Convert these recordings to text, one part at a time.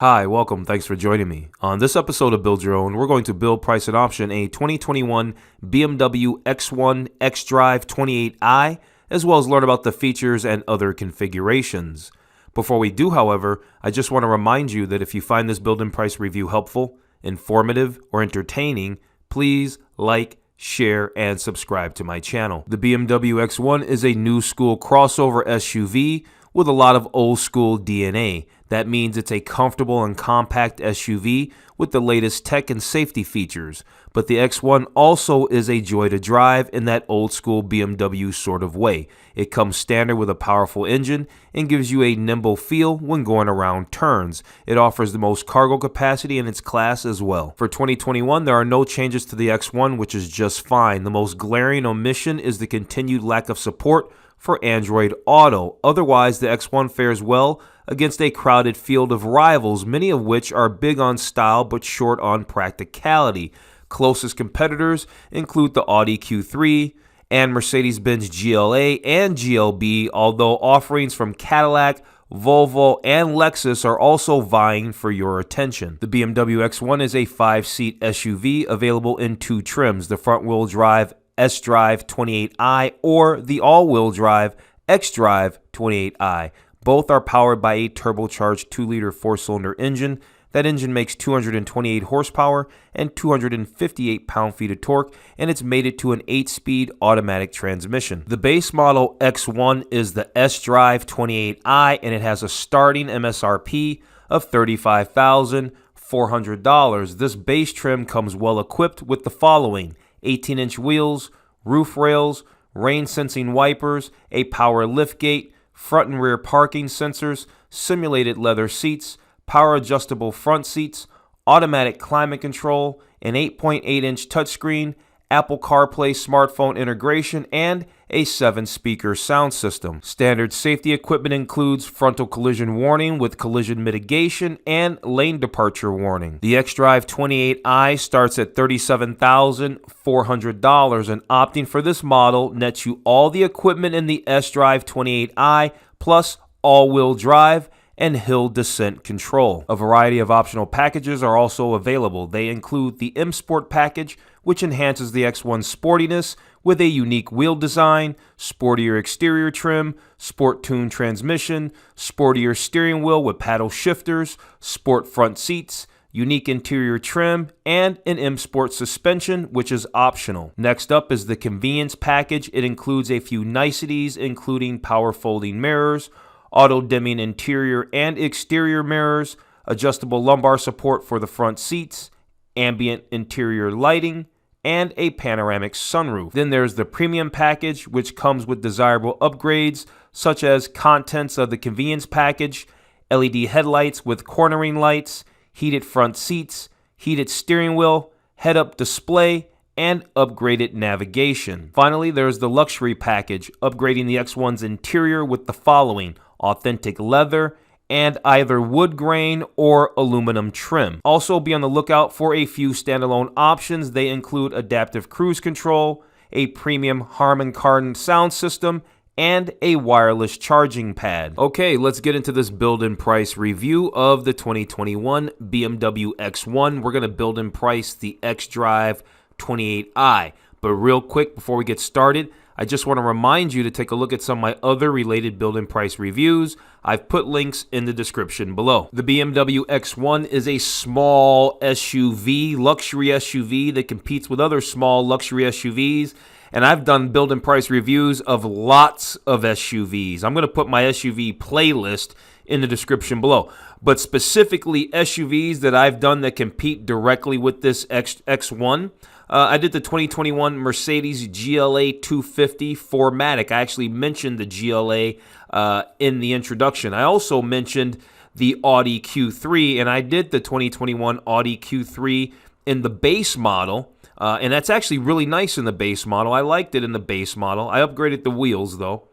Hi, welcome. Thanks for joining me. On this episode of Build Your Own, we're going to build, price, and option a 2021 BMW X1 xDrive28i, as well as learn about the features and other configurations. Before we do, however, I just want to remind you that if you find this build and price review helpful, informative, or entertaining, please like, share, and subscribe to my channel. The BMW X1 is a new school crossover SUV with a lot of old school DNA. That means it's a comfortable and compact SUV with the latest tech and safety features. But the X1 also is a joy to drive in that old school BMW sort of way. It comes standard with a powerful engine and gives you a nimble feel when going around turns. It offers the most cargo capacity in its class as well. For 2021, there are no changes to the X1, which is just fine. The most glaring omission is the continued lack of support for Android Auto. Otherwise, the X1 fares well against a crowded field of rivals, many of which are big on style but short on practicality. Closest competitors include the Audi Q3 and Mercedes-Benz GLA and GLB, although offerings from Cadillac, Volvo, and Lexus are also vying for your attention. The BMW X1 is a 5-seat SUV available in two trims, the front-wheel drive xDrive28i or the all-wheel drive xDrive28i. Both are powered by a turbocharged 2-liter 4-cylinder engine. That engine makes 228 horsepower and 258 pound-feet of torque, and it's mated to an 8-speed automatic transmission. The base model X1 is the xDrive28i, and it has a starting MSRP of $35,400. This base trim comes well equipped with the following: 18-inch wheels, roof rails, rain-sensing wipers, a power liftgate, front and rear parking sensors, simulated leather seats, power adjustable front seats, automatic climate control, an 8.8-inch touchscreen, Apple CarPlay smartphone integration, and a 7-speaker sound system. Standard safety equipment includes frontal collision warning with collision mitigation and lane departure warning. The xDrive28i starts at $37,400, and opting for this model nets you all the equipment in the xDrive28i plus all-wheel drive and hill descent control. A variety of optional packages are also available. They include the M Sport package, which enhances the X1's sportiness with a unique wheel design, sportier exterior trim, sport-tuned transmission, sportier steering wheel with paddle shifters, sport front seats, unique interior trim, and an M Sport suspension, which is optional. Next up is the convenience package. It includes a few niceties, including power folding mirrors, auto-dimming interior and exterior mirrors, adjustable lumbar support for the front seats, ambient interior lighting, and a panoramic sunroof. Then there's the premium package, which comes with desirable upgrades such as contents of the convenience package, LED headlights with cornering lights, heated front seats, heated steering wheel, head-up display, and upgraded navigation. Finally, there's the luxury package, upgrading the X1's interior with the following: authentic leather and either wood grain or aluminum trim. Also be on the lookout for a few standalone options. They include adaptive cruise control, a premium Harman Kardon sound system, and a wireless charging pad. Okay, let's get into this build and price review of the 2021 BMW X1. We're gonna build and price the xDrive28i. But real quick, before we get started, I just want to remind you to take a look at some of my other related build and price reviews. I've put links in the description below. The BMW X1 is a small SUV, luxury SUV that competes with other small luxury SUVs. And I've done build and price reviews of lots of SUVs. I'm going to put my SUV playlist in the description below. But specifically SUVs that I've done that compete directly with this X1. I did the 2021 Mercedes GLA 250 4MATIC. I actually mentioned the GLA in the introduction. I also mentioned the Audi Q3, and I did the 2021 Audi Q3 in the base model. And that's actually really nice in the base model. I liked it in the base model. I upgraded the wheels, though.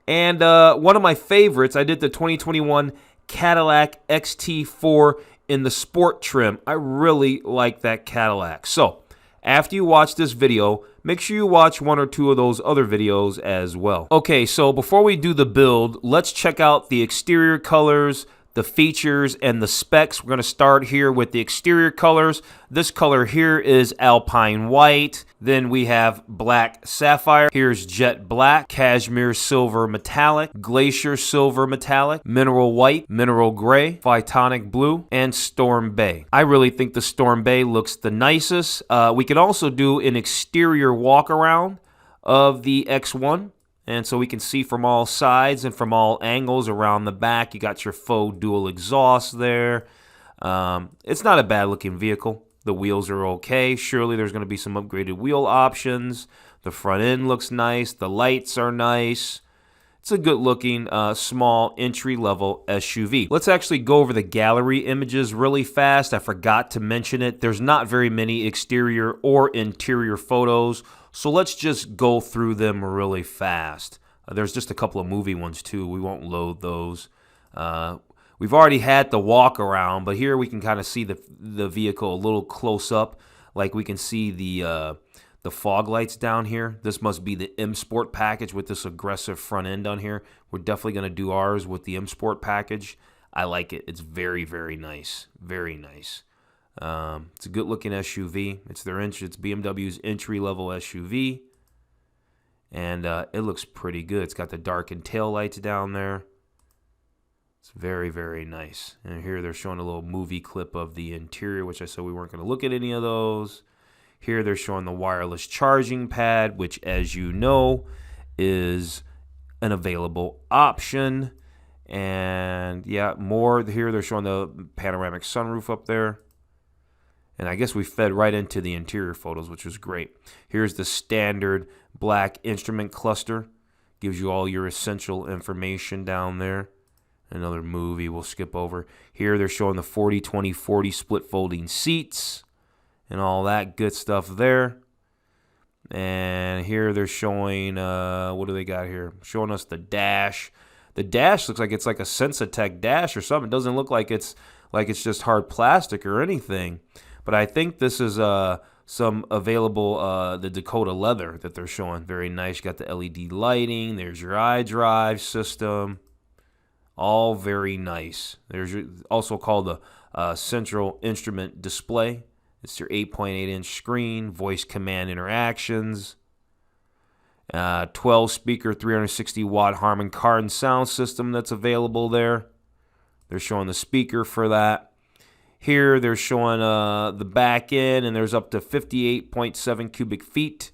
And one of my favorites, I did the 2021 Cadillac XT4 in the Sport trim. I really like that Cadillac. So after you watch this video, make sure you watch one or two of those other videos as well. Okay, so before we do the build, let's check out the exterior colors, the features and the specs. We're going to start here with the exterior colors. This color here is Alpine White. Then we have Black Sapphire. Here's Jet Black, Cashmere Silver Metallic, Glacier Silver Metallic, Mineral White, Mineral Gray, Phytonic Blue, and Storm Bay. I really think the Storm Bay looks the nicest. We could also do an exterior walk around of the X1. And so we can see from all sides and from all angles around the back. You got your faux dual exhaust there. It's not a bad looking vehicle. The wheels are okay. Surely there's going to be some upgraded wheel options. The front end looks nice. The lights are nice. It's a good looking small entry level SUV. Let's actually go over the gallery images really fast. I forgot to mention it. There's not very many exterior or interior photos. So let's just go through them really fast. There's just a couple of movie ones too. We won't load those. We've already had the walk around, but here we can kind of see the vehicle a little close up. Like we can see the fog lights down here. This must be the M Sport package with this aggressive front end on here. We're definitely going to do ours with the M Sport package. I like it. It's very, very nice. Very nice. It's a good looking SUV. It's BMW's entry level SUV, and it looks pretty good. It's got the darkened tail lights down there. It's very, very nice. And here they're showing a little movie clip of the interior, which I said we weren't going to look at any of those. Here they're showing the wireless charging pad, which, as you know, is an available option. And yeah, more here they're showing the panoramic sunroof up there. And I guess we fed right into the interior photos, which was great. Here's the standard black instrument cluster. Gives you all your essential information down there. Another movie we'll skip over. Here they're showing the 40-20-40 split folding seats and all that good stuff there. And here they're showing, what do they got here? Showing us the dash. The dash looks like it's like a Sensatech dash or something. It doesn't look like it's just hard plastic or anything. But I think this is some available, the Dakota leather that they're showing. Very nice. You got the LED lighting. There's your iDrive system. All very nice. There's also called the central instrument display. It's your 8.8-inch screen, voice command interactions, 12-speaker, 360-watt Harman Kardon sound system that's available there. They're showing the speaker for that. Here they're showing the back end, and there's up to 58.7 cubic feet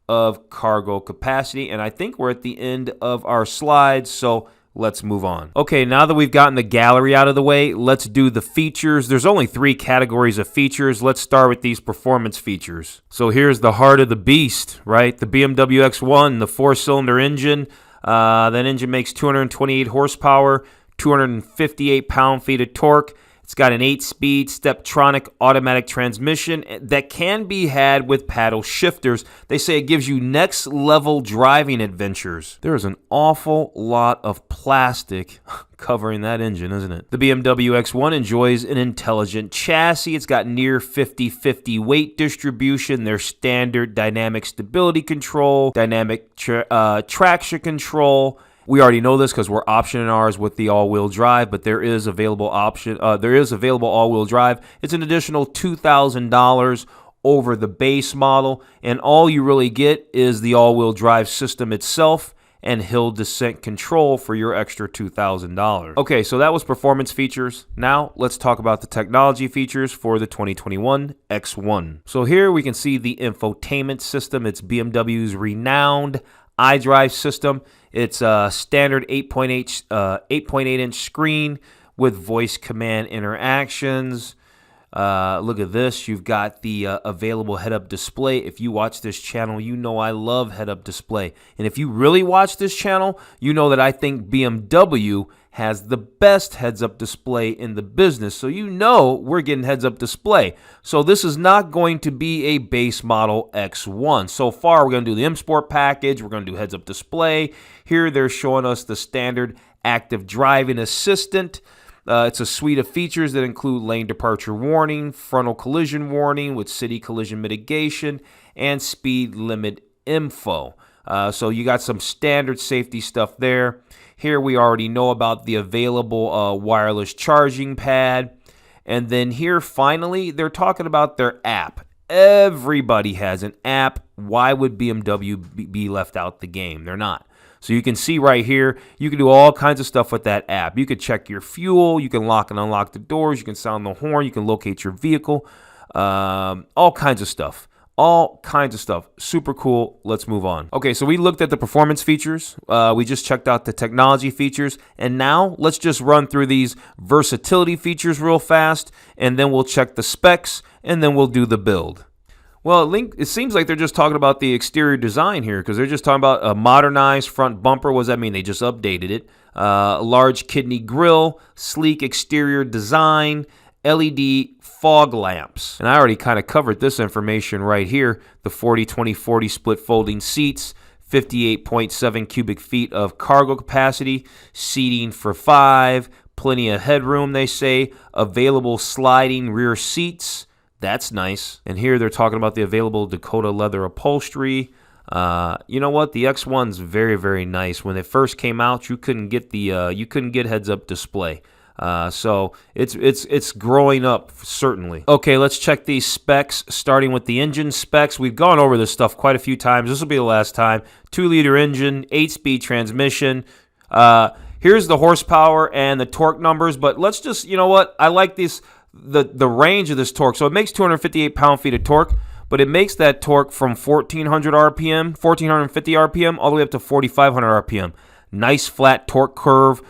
of cargo capacity. And I think we're at the end of our slides, so let's move on. Okay, now that we've gotten the gallery out of the way, let's do the features. There's only 3 categories of features. Let's start with these performance features. So here's the heart of the beast, right? The BMW X1, the 4-cylinder engine. That engine makes 228 horsepower, 258 pound-feet of torque. It's got an 8-speed Steptronic automatic transmission that can be had with paddle shifters. They say it gives you next-level driving adventures. There is an awful lot of plastic covering that engine, isn't it? The BMW X1 enjoys an intelligent chassis. It's got near 50-50 weight distribution. There's standard dynamic stability control, dynamic traction control. We already know this because we're optioning ours with the all-wheel drive, but there is available all-wheel drive. It's an additional $2,000 over the base model, and all you really get is the all-wheel drive system itself and hill descent control for your extra $2,000. Okay, so that was performance features. Now let's talk about the technology features for the 2021 X1. So here we can see the infotainment system. It's BMW's renowned iDrive system. It's a standard 8.8-inch screen with voice command interactions. Look at this. You've got the available head-up display. If you watch this channel, you know I love head-up display. And if you really watch this channel, you know that I think BMW has the best heads-up display in the business. So you know we're getting heads-up display. So this is not going to be a base model X1. So far, we're going to do the M Sport package. We're going to do heads-up display. Here, they're showing us the standard active driving assistant. It's a suite of features that include lane departure warning, frontal collision warning with city collision mitigation, and speed limit info. So you got some standard safety stuff there. Here we already know about the available wireless charging pad. And then here, finally, they're talking about their app. Everybody has an app. Why would BMW be left out the game? They're not. So you can see right here, you can do all kinds of stuff with that app. You could check your fuel. You can lock and unlock the doors. You can sound the horn. You can locate your vehicle. All kinds of stuff. All kinds of stuff. Super cool. Let's move on. Okay, so we looked at the performance features. We just checked out the technology features. And now let's just run through these versatility features real fast. And then we'll check the specs. And then we'll do the build. Well, it seems like they're just talking about the exterior design here, because they're just talking about a modernized front bumper. What does that mean? They just updated it. Large kidney grille, sleek exterior design, LED fog lamps. And I already kind of covered this information right here. The 40-20-40 split folding seats, 58.7 cubic feet of cargo capacity, seating for 5, plenty of headroom, they say, available sliding rear seats. That's nice. And here they're talking about the available Dakota leather upholstery. You know what? The X1's very, very nice. When it first came out, you couldn't get heads-up display. So it's growing up, certainly. Okay, let's check these specs, starting with the engine specs. We've gone over this stuff quite a few times. This will be the last time. 2-liter engine, 8-speed transmission. Here's the horsepower and the torque numbers, but let's just, you know what? I like this. The range of this torque. So it makes 258 pound-feet of torque, but it makes that torque from 1400 RPM, 1450 RPM, all the way up to 4500 RPM. Nice flat torque curve.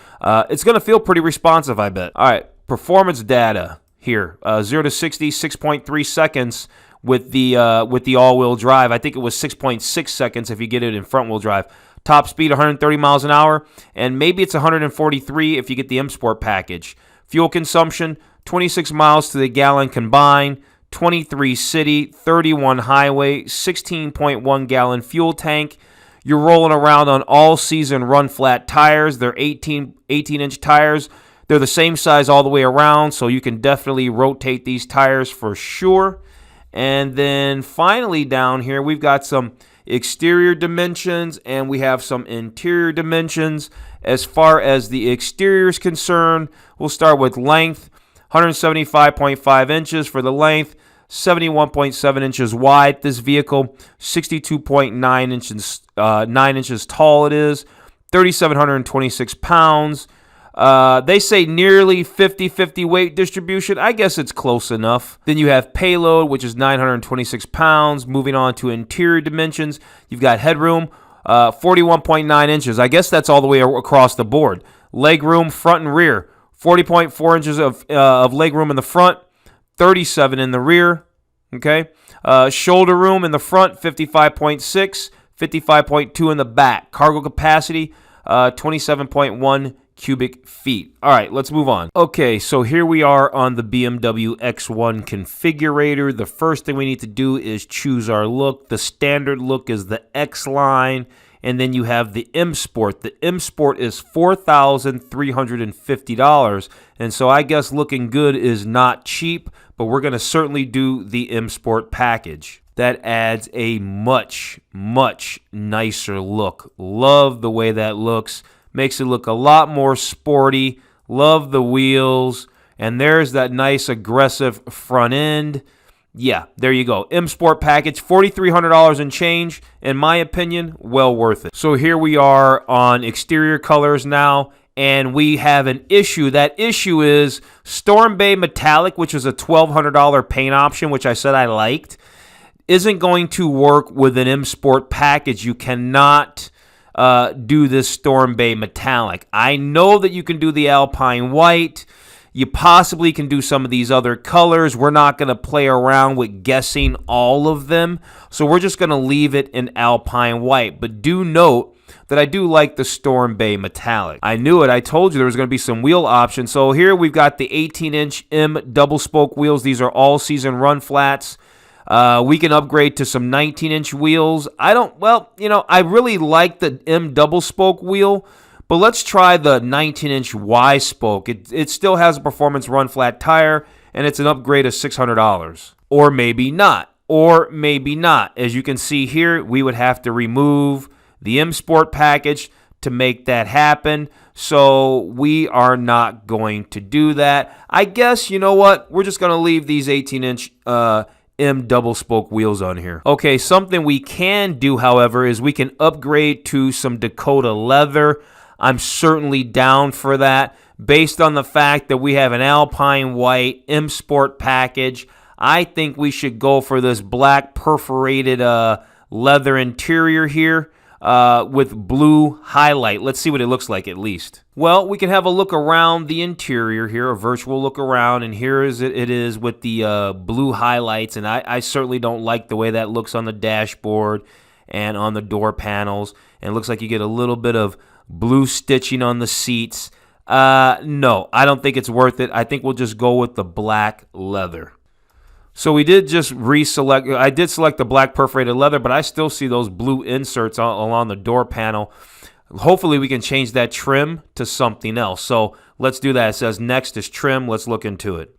It's going to feel pretty responsive, I bet. All right, performance data here. 0 to 60, 6.3 seconds with the all-wheel drive. I think it was 6.6 seconds if you get it in front-wheel drive. Top speed, 130 miles an hour, and maybe it's 143 if you get the M Sport package. Fuel consumption, 26 miles to the gallon combined, 23 city, 31 highway, 16.1 gallon fuel tank. You're rolling around on all-season run-flat tires. They're 18-inch tires. They're the same size all the way around, so you can definitely rotate these tires for sure. And then finally down here, we've got some exterior dimensions and we have some interior dimensions. As far as the exterior is concerned, we'll start with length. 175.5 inches for the length, 71.7 inches wide. This vehicle, 62.9 inches, 9 inches tall it is, 3,726 pounds. They say nearly 50-50 weight distribution. I guess it's close enough. Then you have payload, which is 926 pounds. Moving on to interior dimensions, you've got headroom, 41.9 inches. I guess that's all the way across the board. Leg room, front and rear. 40.4 inches of leg room in the front, 37 in the rear. Okay, shoulder room in the front, 55.6, 55.2 in the back. Cargo capacity, 27.1 cubic feet. All right, let's move on. Okay, so here we are on the BMW X1 configurator. The first thing we need to do is choose our look. The standard look is the X line. And then you have the M Sport. The M Sport is $4,350. And so I guess looking good is not cheap, but we're going to certainly do the M Sport package. That adds a much, much nicer look. Love the way that looks. Makes it look a lot more sporty. Love the wheels. And there's that nice aggressive front end. Yeah, there you go. M Sport package, $4,300 and change. In my opinion, well worth it. So here we are on exterior colors now, and we have an issue. That issue is Storm Bay Metallic, which is a $1,200 paint option, which I said I liked, isn't going to work with an M Sport package. You cannot do this Storm Bay Metallic. I know that you can do the Alpine White. You possibly can do some of these other colors. We're not going to play around with guessing all of them. So we're just going to leave it in Alpine White. But do note that I do like the Storm Bay Metallic. I knew it. I told you there was going to be some wheel options. So here we've got the 18-inch M double spoke wheels. These are all-season run flats. We can upgrade to some 19-inch wheels. I really like the M double spoke wheel. But let's try the 19-inch Y spoke. It still has a performance run flat tire, and it's an upgrade of $600. Or maybe not. Or maybe not. As you can see here, we would have to remove the M Sport package to make that happen. So we are not going to do that. I guess, you know what? We're just going to leave these 18-inch M double spoke wheels on here. Okay, something we can do, however, is we can upgrade to some Dakota leather. I'm certainly down for that. Based on the fact that we have an Alpine white M Sport package, I think we should go for this black perforated leather interior here with blue highlight. Let's see what it looks like at least. Well, we can have a look around the interior here, a virtual look around, and here it is with the blue highlights, and I certainly don't like the way that looks on the dashboard and on the door panels, and it looks like you get a little bit of blue stitching on the seats. No, I don't think it's worth it. I think we'll just go with the black leather. So we did just reselect. I did select the black perforated leather, but I still see those blue inserts along the door panel. Hopefully we can change that trim to something else. So let's do that. It says next is trim. Let's look into it.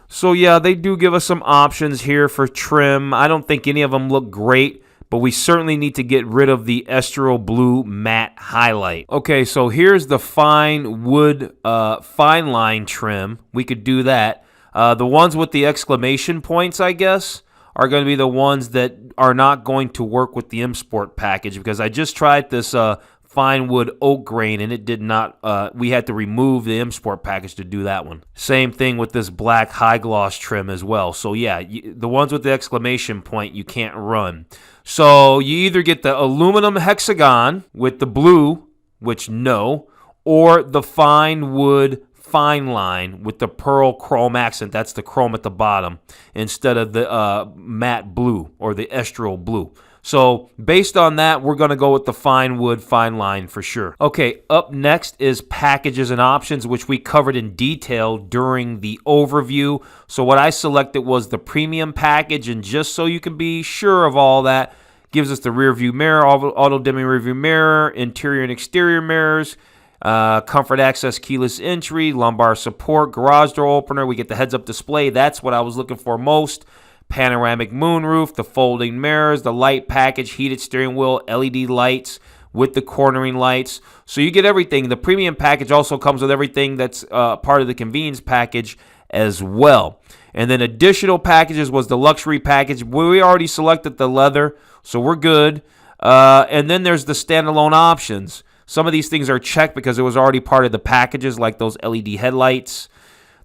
So yeah, they do give us some options here for trim. I don't think any of them look great, but we certainly need to get rid of the Estro Blue matte highlight. Okay, so here's the fine wood fine line trim. We could do that. The ones with the exclamation points, I guess, are going to be the ones that are not going to work with the M Sport package, because I just tried this fine wood oak grain and it did not, we had to remove the M Sport package to do that one. Same thing with this black high gloss trim as well. So yeah, the ones with the exclamation point you can't run. So you either get the aluminum hexagon with the blue, which no, or the fine wood fine line with the pearl chrome accent. That's the chrome at the bottom instead of the matte blue or the Estro Blue. So based on that, we're going to go with the fine wood fine line for sure. Okay, up next is packages and options, which we covered in detail during the overview. So what I selected was the premium package, and just so you can be sure of all that, gives us the rear view mirror, auto dimming rear view mirror, interior and exterior mirrors, comfort access, keyless entry, lumbar support, garage door opener. We get the heads-up display. That's what I was looking for most. Panoramic moonroof, the folding mirrors, the light package, heated steering wheel, LED lights with the cornering lights. So you get everything. The premium package also comes with everything that's part of the convenience package as well. And then additional packages was the luxury package. We already selected the leather, so we're good. And then there's the standalone options. Some of these things are checked because it was already part of the packages, like those LED headlights.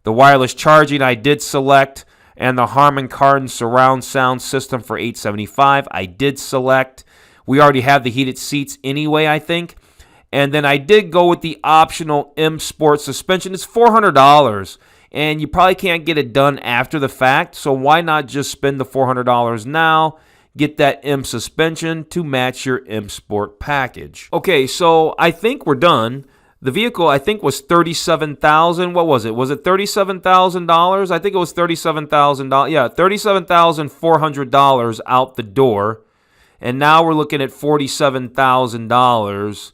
The wireless charging I did select, and the Harman Kardon surround sound system for $875 I did select. We already have the heated seats anyway, I think. And then I did go with the optional M Sport suspension. It's $400, and you probably can't get it done after the fact, so why not just spend the $400 now? Get that M suspension to match your M Sport package. Okay, so I think we're done. The vehicle, I think, was $37,000. What was it? Was it $37,000? I think it was $37,000. Yeah, $37,400 out the door. And now we're looking at $47,000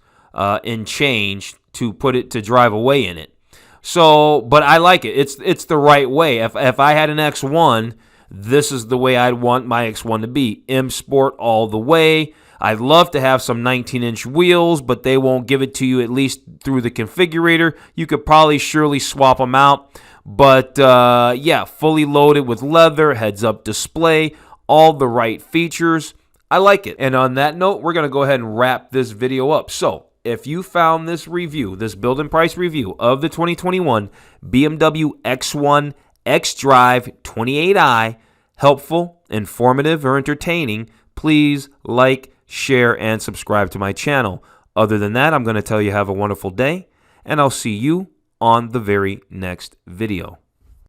in change to put it to drive away in it. So, but I like it. It's the right way. If I had an X1, this is the way I'd want my X1 to be. M Sport all the way. I'd love to have some 19-inch wheels, but they won't give it to you, at least through the configurator. You could probably surely swap them out. But yeah, fully loaded with leather, heads-up display, all the right features. I like it. And on that note, we're going to go ahead and wrap this video up. So if you found this review, this build and price review of the 2021 BMW X1 xDrive28i helpful, informative, or entertaining, please like, share, and subscribe to my channel. Other than that, I'm going to tell you have a wonderful day, and I'll see you on the very next video.